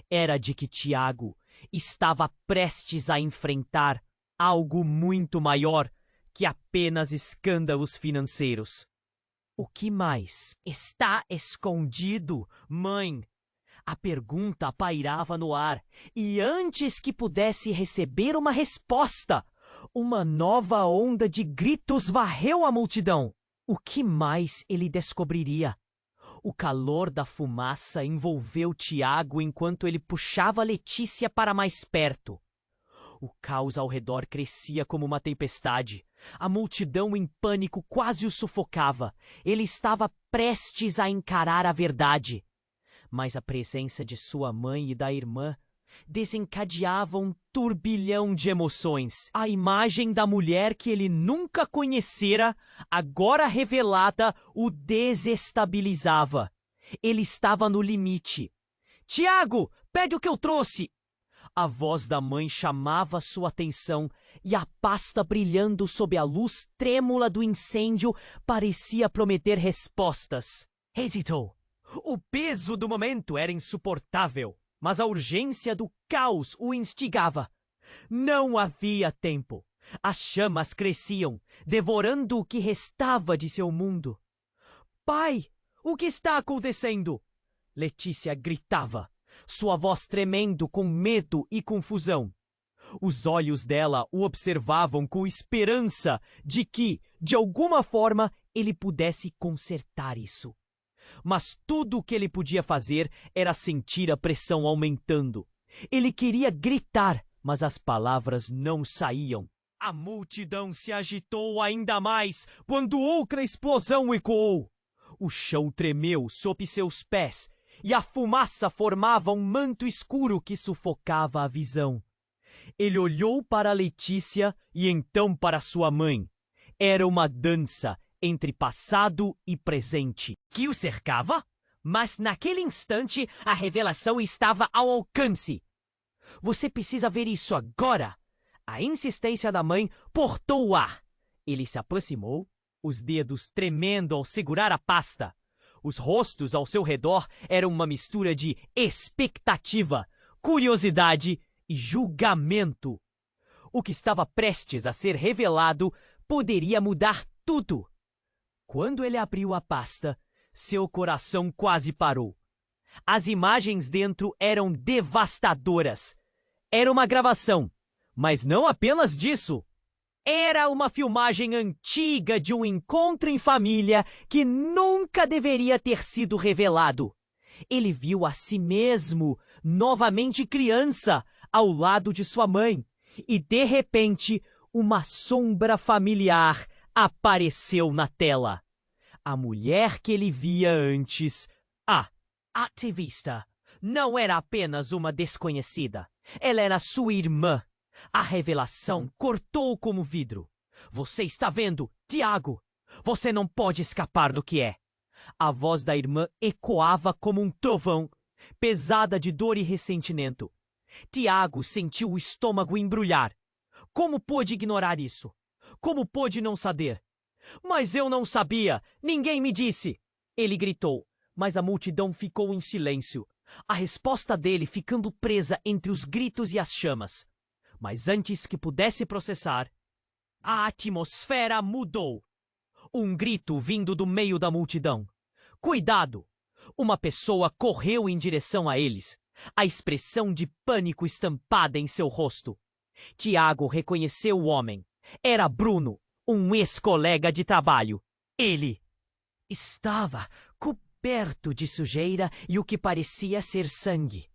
era de que Tiago estava prestes a enfrentar algo muito maior que apenas escândalos financeiros. O que mais está escondido, mãe? A pergunta pairava no ar, e antes que pudesse receber uma resposta, uma nova onda de gritos varreu a multidão. O que mais ele descobriria? O calor da fumaça envolveu Tiago enquanto ele puxava Letícia para mais perto. O caos ao redor crescia como uma tempestade. A multidão em pânico quase o sufocava. Ele estava prestes a encarar a verdade. Mas a presença de sua mãe e da irmã desencadeava um turbilhão de emoções. A imagem da mulher que ele nunca conhecera, agora revelada, o desestabilizava. Ele estava no limite. "Tiago, pegue o que eu trouxe!" A voz da mãe chamava sua atenção e a pasta brilhando sob a luz trêmula do incêndio parecia prometer respostas. Hesitou. O peso do momento era insuportável, mas a urgência do caos o instigava. Não havia tempo. As chamas cresciam, devorando o que restava de seu mundo. "Pai, o que está acontecendo?" Letícia gritava, sua voz tremendo com medo e confusão. Os olhos dela o observavam com esperança de que, de alguma forma, ele pudesse consertar isso. Mas tudo o que ele podia fazer era sentir a pressão aumentando. Ele queria gritar, mas as palavras não saíam. A multidão se agitou ainda mais quando outra explosão ecoou. O chão tremeu sob seus pés e a fumaça formava um manto escuro que sufocava a visão. Ele olhou para Letícia e então para sua mãe. Era uma dança entre passado e presente que o cercava, mas naquele instante a revelação estava ao alcance. "Você precisa ver isso agora!" A insistência da mãe cortou o ar. Ele se aproximou, os dedos tremendo ao segurar a pasta. Os rostos ao seu redor eram uma mistura de expectativa, curiosidade e julgamento. O que estava prestes a ser revelado poderia mudar tudo. Quando ele abriu a pasta, seu coração quase parou. As imagens dentro eram devastadoras. Era uma gravação, mas não apenas disso. Era uma filmagem antiga de um encontro em família que nunca deveria ter sido revelado. Ele viu a si mesmo, novamente criança, ao lado de sua mãe, e de repente, uma sombra familiar apareceu na tela. A mulher que ele via antes, a ativista, não era apenas uma desconhecida. Ela era sua irmã. A revelação cortou como vidro. "Você está vendo, Tiago? Você não pode escapar do que é." A voz da irmã ecoava como um trovão, pesada de dor e ressentimento. Tiago sentiu o estômago embrulhar. Como pôde ignorar isso? Como pôde não saber? "Mas eu não sabia! Ninguém me disse!" Ele gritou, mas a multidão ficou em silêncio. A resposta dele ficando presa entre os gritos e as chamas. Mas antes que pudesse processar, a atmosfera mudou. Um grito vindo do meio da multidão. "Cuidado!" Uma pessoa correu em direção a eles, a expressão de pânico estampada em seu rosto. Tiago reconheceu o homem. Era Bruno, um ex-colega de trabalho. Ele estava coberto de sujeira e o que parecia ser sangue.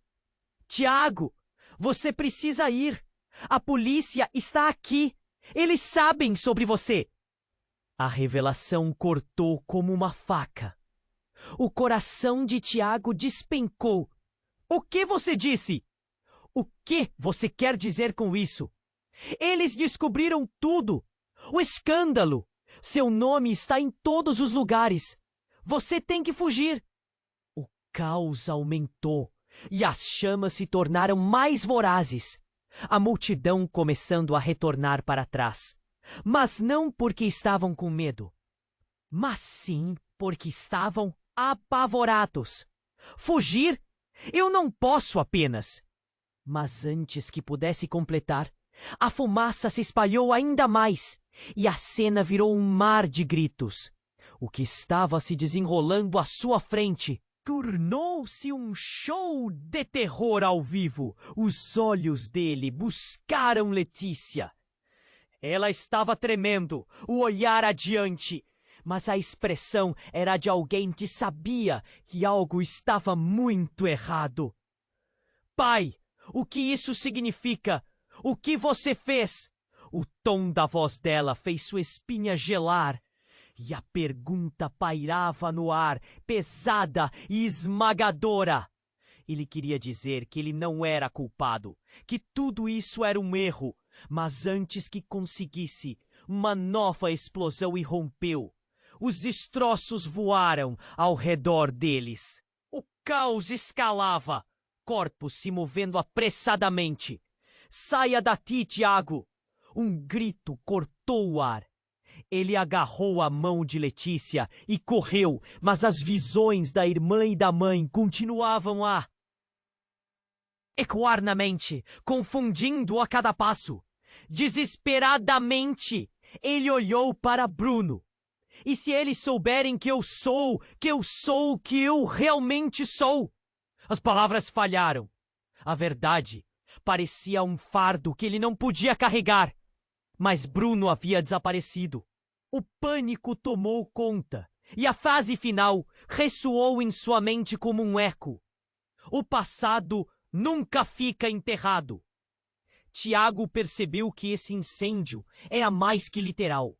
"Tiago, você precisa ir! A polícia está aqui! Eles sabem sobre você!" A revelação cortou como uma faca. O coração de Tiago despencou. "O que você disse? O que você quer dizer com isso? Eles descobriram tudo! O escândalo! Seu nome está em todos os lugares! Você tem que fugir!" O caos aumentou e as chamas se tornaram mais vorazes. A multidão começando a retornar para trás. Mas não porque estavam com medo, mas sim porque estavam apavorados. Fugir? Eu não posso apenas. Mas antes que pudesse completar, a fumaça se espalhou ainda mais e a cena virou um mar de gritos. O que estava se desenrolando à sua frente tornou-se um show de terror ao vivo. Os olhos dele buscaram Letícia. Ela estava tremendo, o olhar adiante, mas a expressão era de alguém que sabia que algo estava muito errado. Pai, o que isso significa? O que você fez? O tom da voz dela fez sua espinha gelar. E a pergunta pairava no ar, pesada e esmagadora. Ele queria dizer que ele não era culpado, que tudo isso era um erro, mas antes que conseguisse, uma nova explosão irrompeu. Os destroços voaram ao redor deles. O caos escalava, corpos se movendo apressadamente. Saia daqui, Tiago! Um grito cortou o ar. Ele agarrou a mão de Letícia e correu, mas as visões da irmã e da mãe continuavam a ecoar na mente, confundindo a cada passo. Desesperadamente, ele olhou para Bruno. E se eles souberem que eu sou o que eu realmente sou? As palavras falharam. A verdade parecia um fardo que ele não podia carregar. Mas Bruno havia desaparecido. O pânico tomou conta, e a fase final ressoou em sua mente como um eco. O passado nunca fica enterrado. Tiago percebeu que esse incêndio era mais que literal.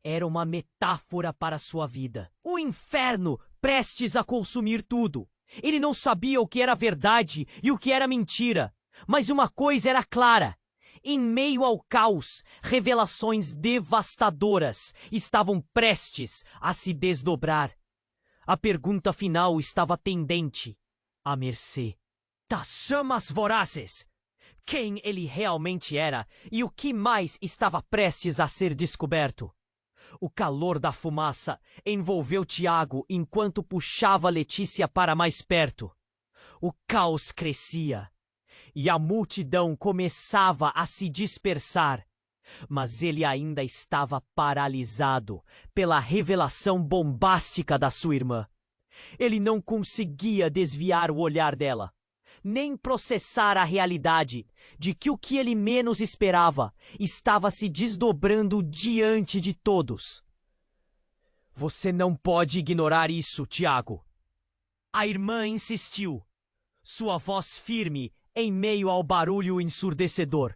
Era uma metáfora para sua vida. O inferno prestes a consumir tudo. Ele não sabia o que era verdade e o que era mentira. Mas uma coisa era clara. Em meio ao caos, revelações devastadoras estavam prestes a se desdobrar. A pergunta final estava pendente, à mercê das chamas vorazes. Quem ele realmente era e o que mais estava prestes a ser descoberto? O calor da fumaça envolveu Tiago enquanto puxava Letícia para mais perto. O caos crescia. E a multidão começava a se dispersar, mas ele ainda estava paralisado pela revelação bombástica da sua irmã. Ele não conseguia desviar o olhar dela, nem processar a realidade de que o que ele menos esperava estava se desdobrando diante de todos. Você não pode ignorar isso, Tiago. A irmã insistiu, sua voz firme em meio ao barulho ensurdecedor.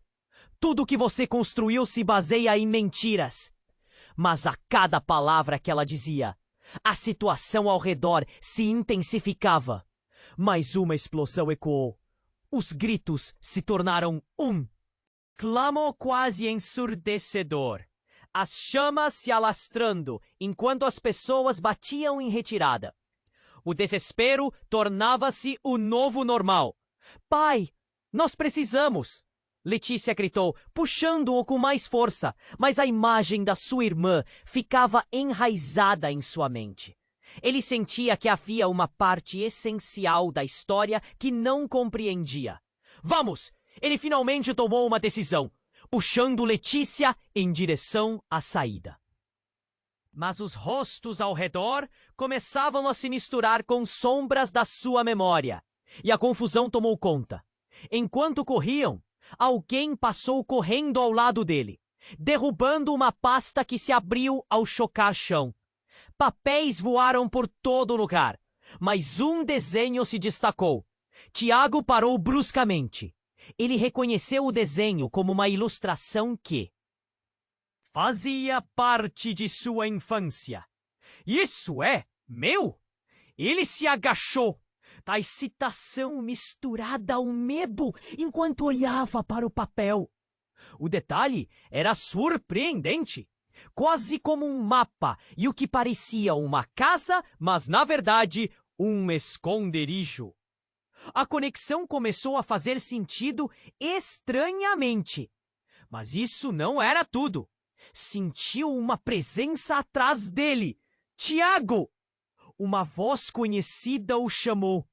Tudo que você construiu se baseia em mentiras. Mas a cada palavra que ela dizia, a situação ao redor se intensificava. Mais uma explosão ecoou. Os gritos se tornaram um clamor quase ensurdecedor. As chamas se alastrando enquanto as pessoas batiam em retirada. O desespero tornava-se o novo normal. Pai, nós precisamos! Letícia gritou, puxando-o com mais força, mas a imagem da sua irmã ficava enraizada em sua mente. Ele sentia que havia uma parte essencial da história que não compreendia. Vamos! Ele finalmente tomou uma decisão, puxando Letícia em direção à saída. Mas os rostos ao redor começavam a se misturar com sombras da sua memória. E a confusão tomou conta. Enquanto corriam, alguém passou correndo ao lado dele, derrubando uma pasta que se abriu ao chocar chão. Papéis voaram por todo lugar, mas um desenho se destacou. Tiago parou bruscamente. Ele reconheceu o desenho como uma ilustração que fazia parte de sua infância. Isso é meu? Ele se agachou, da excitação misturada ao medo, enquanto olhava para o papel. O detalhe era surpreendente. Quase como um mapa e o que parecia uma casa, mas na verdade um esconderijo. A conexão começou a fazer sentido estranhamente. Mas isso não era tudo. Sentiu uma presença atrás dele. Tiago! Uma voz conhecida o chamou.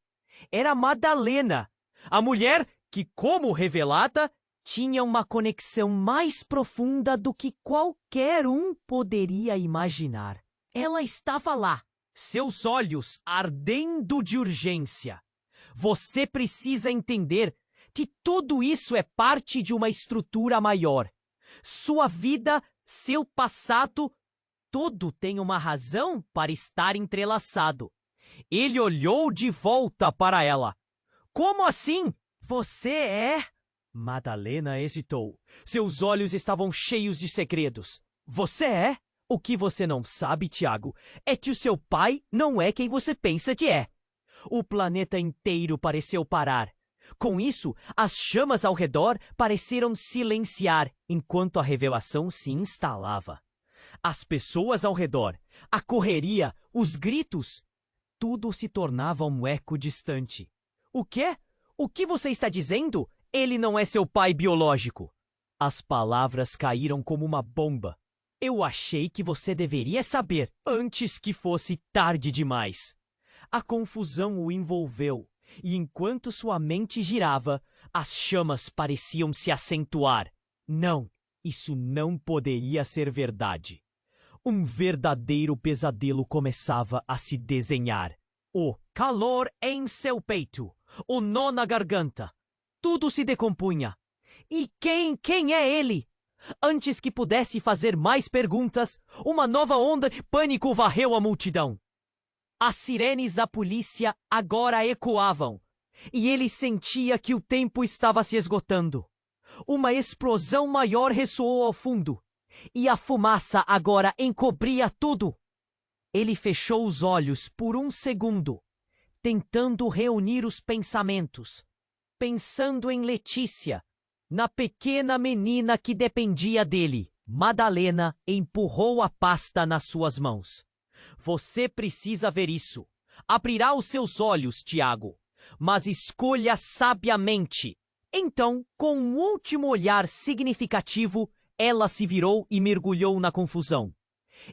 Era Madalena, a mulher que, como revelada, tinha uma conexão mais profunda do que qualquer um poderia imaginar. Ela estava lá, seus olhos ardendo de urgência. Você precisa entender que tudo isso é parte de uma estrutura maior. Sua vida, seu passado, tudo tem uma razão para estar entrelaçado. Ele olhou de volta para ela. Como assim? Você é... Madalena hesitou. Seus olhos estavam cheios de segredos. Você é? O que você não sabe, Tiago, é que o seu pai não é quem você pensa que é. O planeta inteiro pareceu parar. Com isso, as chamas ao redor pareceram silenciar enquanto a revelação se instalava. As pessoas ao redor, a correria, os gritos, tudo se tornava um eco distante. O quê? O que você está dizendo? Ele não é seu pai biológico. As palavras caíram como uma bomba. Eu achei que você deveria saber antes que fosse tarde demais. A confusão o envolveu, e enquanto sua mente girava, as chamas pareciam se acentuar. Não, isso não poderia ser verdade. Um verdadeiro pesadelo começava a se desenhar. O calor em seu peito, o nó na garganta. Tudo se decompunha. E quem é ele? Antes que pudesse fazer mais perguntas, uma nova onda de pânico varreu a multidão. As sirenes da polícia agora ecoavam, e ele sentia que o tempo estava se esgotando. Uma explosão maior ressoou ao fundo, e a fumaça agora encobria tudo. Ele fechou os olhos por um segundo, tentando reunir os pensamentos, pensando em Letícia, na pequena menina que dependia dele. Madalena empurrou a pasta nas suas mãos. Você precisa ver isso. Abrirá os seus olhos, Tiago, mas escolha sabiamente. Então, com um último olhar significativo, ela se virou e mergulhou na confusão.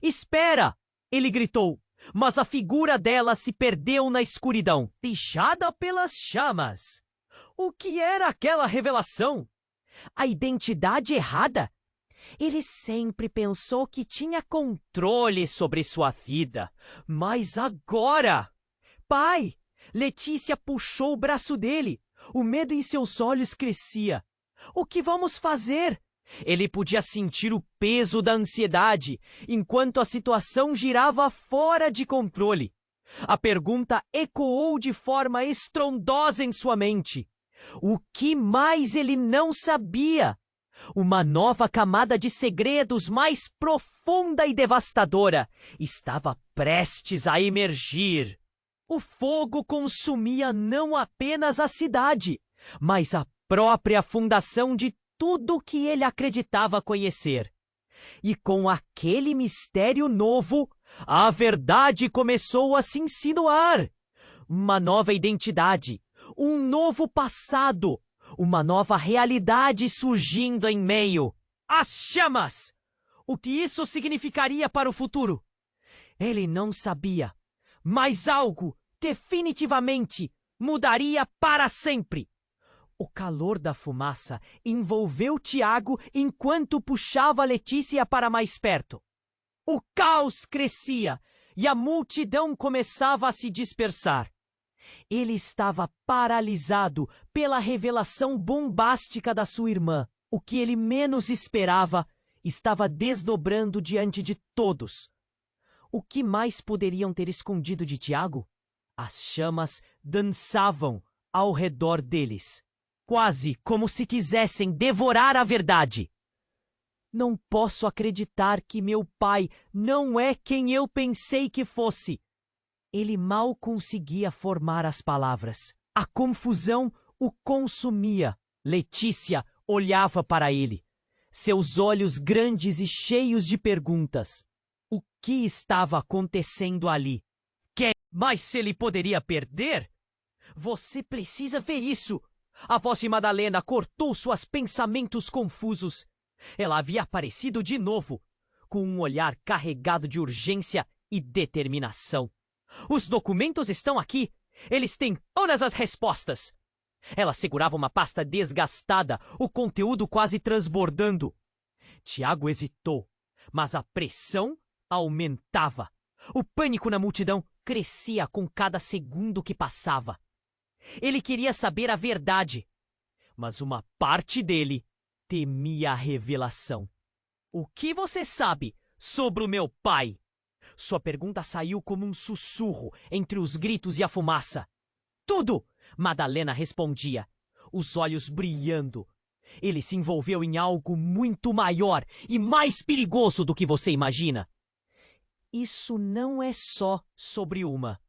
Espera! Ele gritou, mas a figura dela se perdeu na escuridão, deixada pelas chamas. O que era aquela revelação? A identidade errada? Ele sempre pensou que tinha controle sobre sua vida, mas agora... Pai! Letícia puxou o braço dele. O medo em seus olhos crescia. O que vamos fazer? Ele podia sentir o peso da ansiedade, enquanto a situação girava fora de controle. A pergunta ecoou de forma estrondosa em sua mente. O que mais ele não sabia? Uma nova camada de segredos mais profunda e devastadora estava prestes a emergir. O fogo consumia não apenas a cidade, mas a própria fundação de tudo que ele acreditava conhecer. E com aquele mistério novo, a verdade começou a se insinuar. Uma nova identidade, um novo passado, uma nova realidade surgindo em meio. As chamas! O que isso significaria para o futuro? Ele não sabia, mas algo, definitivamente, mudaria para sempre. O calor da fumaça envolveu Tiago enquanto puxava Letícia para mais perto. O caos crescia e a multidão começava a se dispersar. Ele estava paralisado pela revelação bombástica da sua irmã. O que ele menos esperava estava desdobrando diante de todos. O que mais poderiam ter escondido de Tiago? As chamas dançavam ao redor deles, quase como se quisessem devorar a verdade. Não posso acreditar que meu pai não é quem eu pensei que fosse. Ele mal conseguia formar as palavras. A confusão o consumia. Letícia olhava para ele, seus olhos grandes e cheios de perguntas. O que estava acontecendo ali? Mas se ele poderia perder? Você precisa ver isso! A voz de Madalena cortou seus pensamentos confusos. Ela havia aparecido de novo, com um olhar carregado de urgência e determinação. Os documentos estão aqui. Eles têm todas as respostas. Ela segurava uma pasta desgastada, o conteúdo quase transbordando. Tiago hesitou, mas a pressão aumentava. O pânico na multidão crescia com cada segundo que passava. Ele queria saber a verdade, mas uma parte dele temia a revelação. O que você sabe sobre o meu pai? Sua pergunta saiu como um sussurro entre os gritos e a fumaça. Tudo! Madalena respondia, os olhos brilhando. Ele se envolveu em algo muito maior e mais perigoso do que você imagina. Isso não é só sobre uma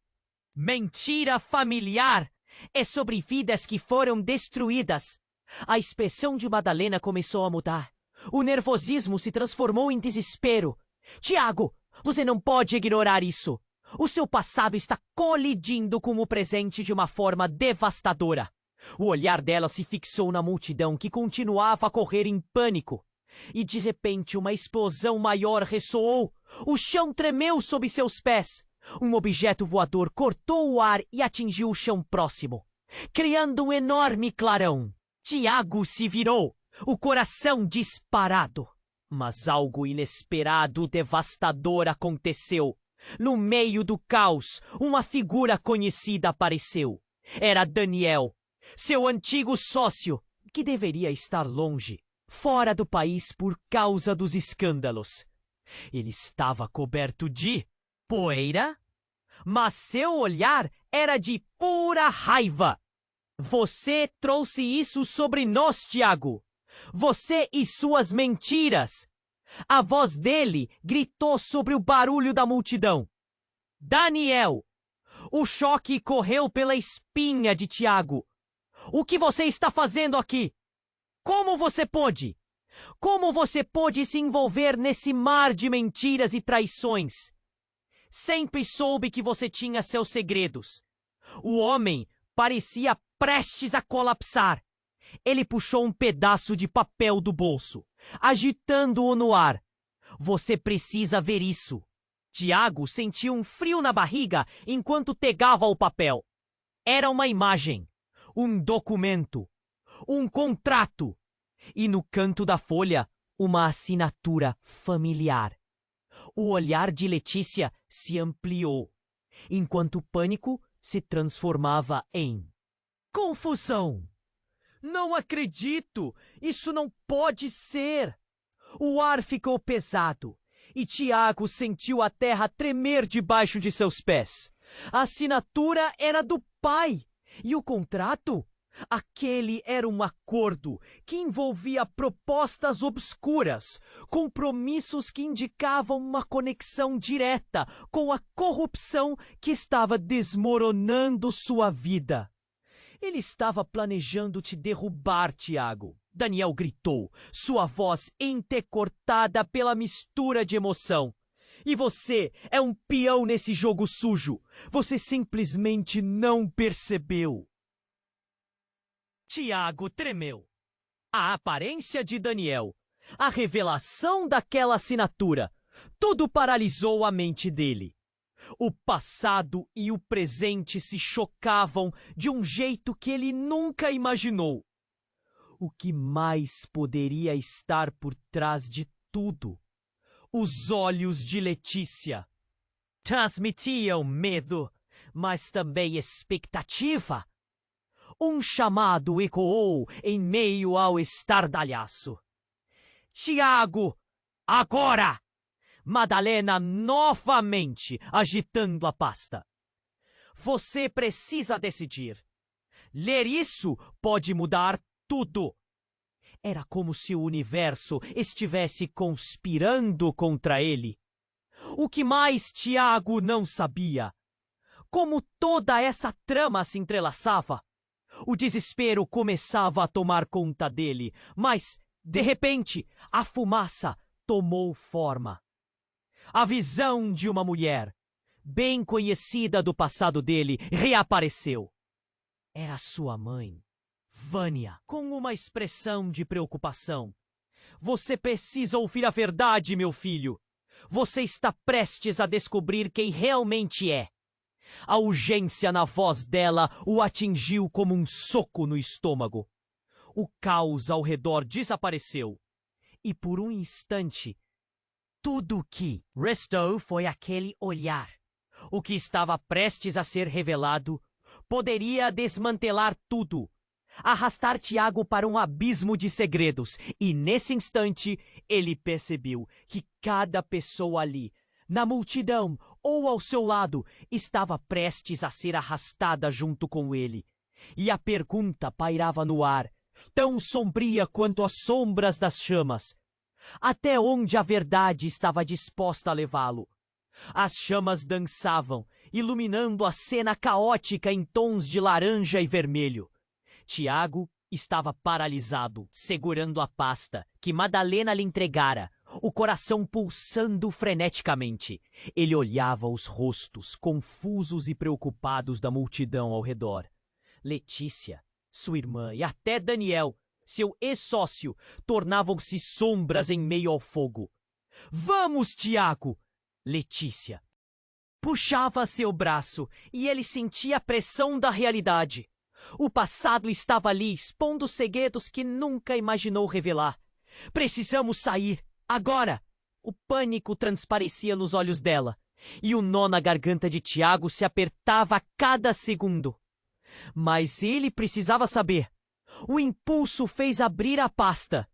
mentira familiar. É sobre vidas que foram destruídas. A expressão de Madalena começou a mudar. O nervosismo se transformou em desespero. Tiago, você não pode ignorar isso. O seu passado está colidindo com o presente de uma forma devastadora. O olhar dela se fixou na multidão que continuava a correr em pânico. E de repente uma explosão maior ressoou. O chão tremeu sob seus pés. Um objeto voador cortou o ar e atingiu o chão próximo, criando um enorme clarão. Tiago se virou, o coração disparado. Mas algo inesperado, devastador aconteceu. No meio do caos, uma figura conhecida apareceu. Era Daniel, seu antigo sócio, que deveria estar longe, fora do país por causa dos escândalos. Ele estava coberto de poeira, mas seu olhar era de pura raiva. Você trouxe isso sobre nós, Tiago. Você e suas mentiras. A voz dele gritou sobre o barulho da multidão. Daniel! O choque correu pela espinha de Tiago. O que você está fazendo aqui? Como você pôde? Como você pôde se envolver nesse mar de mentiras e traições? Sempre soube que você tinha seus segredos. O homem parecia prestes a colapsar. Ele puxou um pedaço de papel do bolso, agitando-o no ar. Você precisa ver isso. Tiago sentiu um frio na barriga enquanto pegava o papel. Era uma imagem, um documento, um contrato. E no canto da folha, uma assinatura familiar. O olhar de Letícia se ampliou, enquanto o pânico se transformava em confusão. Não acredito! Isso não pode ser! O ar ficou pesado e Tiago sentiu a terra tremer debaixo de seus pés. A assinatura era do pai e o contrato? Aquele era um acordo que envolvia propostas obscuras, compromissos que indicavam uma conexão direta com a corrupção que estava desmoronando sua vida. Ele estava planejando te derrubar, Tiago. Daniel gritou, sua voz entrecortada pela mistura de emoção. E você é um peão nesse jogo sujo. Você simplesmente não percebeu. Tiago tremeu. A aparência de Daniel, a revelação daquela assinatura, tudo paralisou a mente dele. O passado e o presente se chocavam de um jeito que ele nunca imaginou. O que mais poderia estar por trás de tudo? Os olhos de Letícia transmitiam medo, mas também expectativa. Um chamado ecoou em meio ao estardalhaço. Tiago, agora! Madalena novamente agitando a pasta. Você precisa decidir. Ler isso pode mudar tudo. Era como se o universo estivesse conspirando contra ele. O que mais Tiago não sabia? Como toda essa trama se entrelaçava. O desespero começava a tomar conta dele, mas, de repente, a fumaça tomou forma. A visão de uma mulher, bem conhecida do passado dele, reapareceu. Era sua mãe, Vânia, com uma expressão de preocupação. Você precisa ouvir a verdade, meu filho. Você está prestes a descobrir quem realmente é. A urgência na voz dela o atingiu como um soco no estômago. O caos ao redor desapareceu. E por um instante, tudo o que restou foi aquele olhar. O que estava prestes a ser revelado poderia desmantelar tudo, arrastar Tiago para um abismo de segredos. E nesse instante, ele percebeu que cada pessoa ali, na multidão ou ao seu lado, estava prestes a ser arrastada junto com ele. E a pergunta pairava no ar, tão sombria quanto as sombras das chamas. Até onde a verdade estava disposta a levá-lo? As chamas dançavam, iluminando a cena caótica em tons de laranja e vermelho. Tiago estava paralisado, segurando a pasta que Madalena lhe entregara, o coração pulsando freneticamente. Ele olhava os rostos confusos e preocupados da multidão ao redor. Letícia, sua irmã e até Daniel, seu ex-sócio, tornavam-se sombras em meio ao fogo. "Vamos, Tiago!" Letícia puxava seu braço e ele sentia a pressão da realidade. O passado estava ali, expondo segredos que nunca imaginou revelar. "Precisamos sair, agora!" O pânico transparecia nos olhos dela, e o nó na garganta de Tiago se apertava a cada segundo. Mas ele precisava saber. O impulso fez abrir a pasta.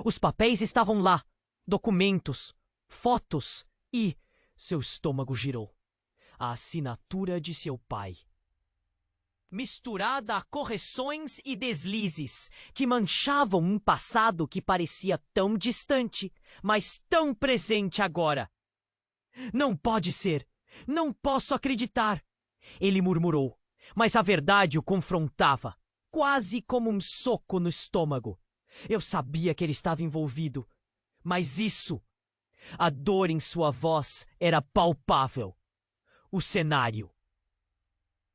Os papéis estavam lá, documentos, fotos e seu estômago girou. A assinatura de seu pai, misturada a correções e deslizes que manchavam um passado que parecia tão distante, mas tão presente agora. "Não pode ser! Não posso acreditar!" ele murmurou, mas a verdade o confrontava, quase como um soco no estômago. Eu sabia que ele estava envolvido, mas isso... A dor em sua voz era palpável. O cenário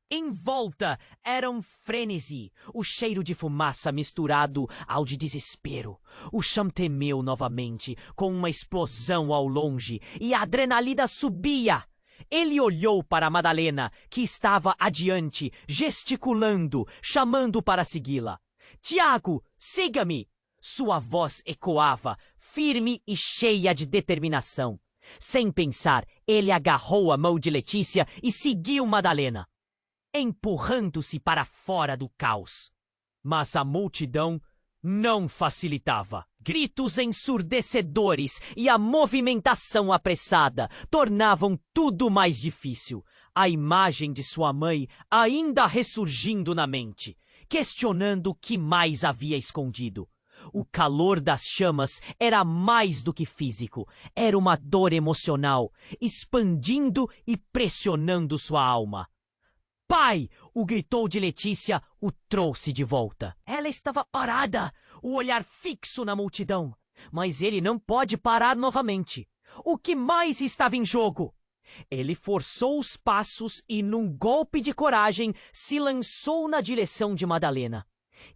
em volta era um frenesi, o cheiro de fumaça misturado ao de desespero. O chão tremeu novamente, com uma explosão ao longe, e a adrenalina subia. Ele olhou para Madalena, que estava adiante, gesticulando, chamando para segui-la. "Tiago, siga-me!" Sua voz ecoava, firme e cheia de determinação. Sem pensar, ele agarrou a mão de Letícia e seguiu Madalena, empurrando-se para fora do caos. Mas a multidão não facilitava. Gritos ensurdecedores e a movimentação apressada tornavam tudo mais difícil. A imagem de sua mãe ainda ressurgindo na mente, questionando o que mais havia escondido. O calor das chamas era mais do que físico, era uma dor emocional, expandindo e pressionando sua alma. "Pai!" o gritou de Letícia o trouxe de volta. Ela estava parada, o olhar fixo na multidão. Mas ele não pode parar novamente. O que mais estava em jogo? Ele forçou os passos e, num golpe de coragem, se lançou na direção de Madalena.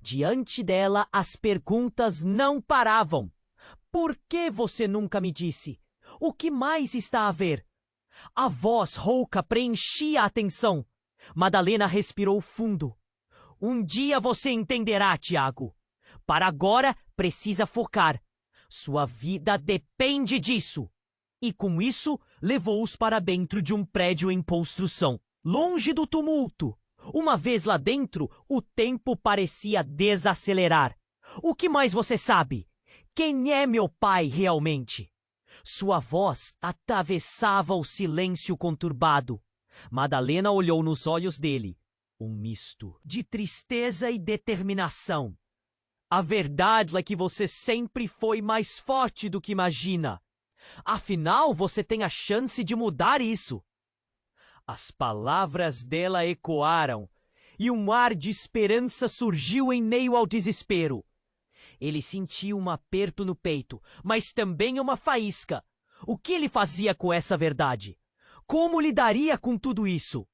Diante dela, as perguntas não paravam. "Por que você nunca me disse? O que mais está a ver?" A voz rouca preenchia a atenção. Madalena respirou fundo. "Um dia você entenderá, Tiago. Para agora, precisa focar. Sua vida depende disso." E com isso, levou-os para dentro de um prédio em construção, longe do tumulto. Uma vez lá dentro, o tempo parecia desacelerar. "O que mais você sabe? Quem é meu pai realmente?" Sua voz atravessava o silêncio conturbado. Madalena olhou nos olhos dele, um misto de tristeza e determinação. "A verdade é que você sempre foi mais forte do que imagina. Afinal, você tem a chance de mudar isso." As palavras dela ecoaram, e um ar de esperança surgiu em meio ao desespero. Ele sentiu um aperto no peito, mas também uma faísca. O que ele fazia com essa verdade? Como lidaria com tudo isso?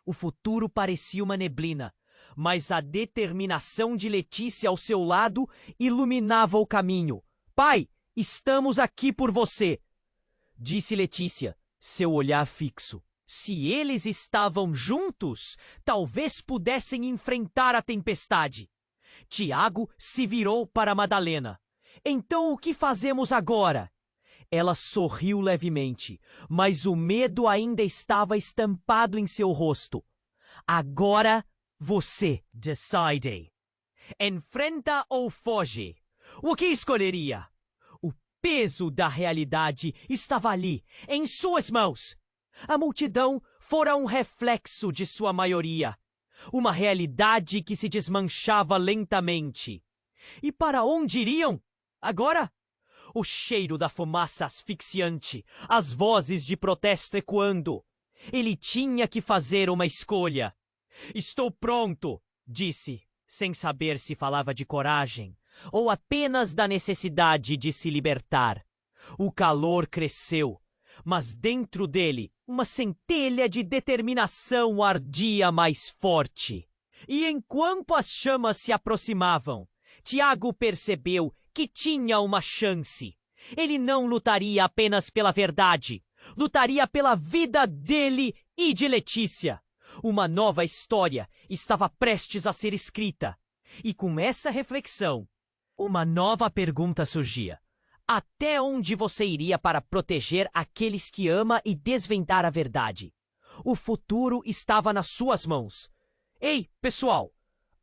O futuro parecia uma neblina, mas a determinação de Letícia ao seu lado iluminava o caminho. "Pai, estamos aqui por você", disse Letícia, seu olhar fixo. Se eles estavam juntos, talvez pudessem enfrentar a tempestade. Tiago se virou para Madalena. Então o que fazemos agora? Ela sorriu levemente, mas o medo ainda estava estampado em seu rosto. Agora você decide. Enfrenta ou foge? O que escolheria? O peso da realidade estava ali, em suas mãos. A multidão fora um reflexo de sua maioria. Uma realidade que se desmanchava lentamente. E para onde iriam? Agora? O cheiro da fumaça asfixiante, as vozes de protesto ecoando. Ele tinha que fazer uma escolha. Estou pronto, disse, sem saber se falava de coragem ou apenas da necessidade de se libertar. O calor cresceu, mas dentro dele uma centelha de determinação ardia mais forte. E enquanto as chamas se aproximavam, Tiago percebeu que tinha uma chance. Ele não lutaria apenas pela verdade, lutaria pela vida dele e de Letícia. Uma nova história estava prestes a ser escrita. E com essa reflexão, uma nova pergunta surgia. Até onde você iria para proteger aqueles que ama e desvendar a verdade? O futuro estava nas suas mãos. Ei, pessoal!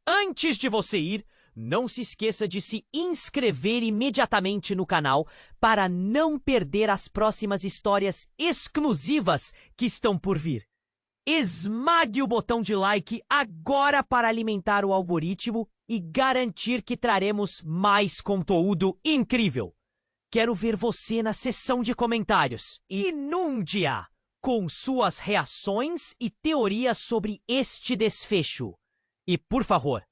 Antes de você ir, não se esqueça de se inscrever imediatamente no canal para não perder as próximas histórias exclusivas que estão por vir. Esmague o botão de like agora para alimentar o algoritmo e garantir que traremos mais conteúdo incrível. Quero ver você na seção de comentários. Inunde-a com suas reações e teorias sobre este desfecho. E, por favor,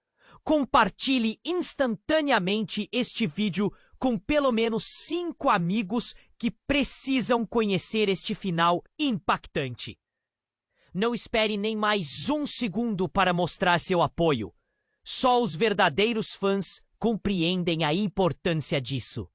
compartilhe instantaneamente este vídeo com pelo menos 5 amigos que precisam conhecer este final impactante. Não espere nem mais um segundo para mostrar seu apoio. Só os verdadeiros fãs compreendem a importância disso.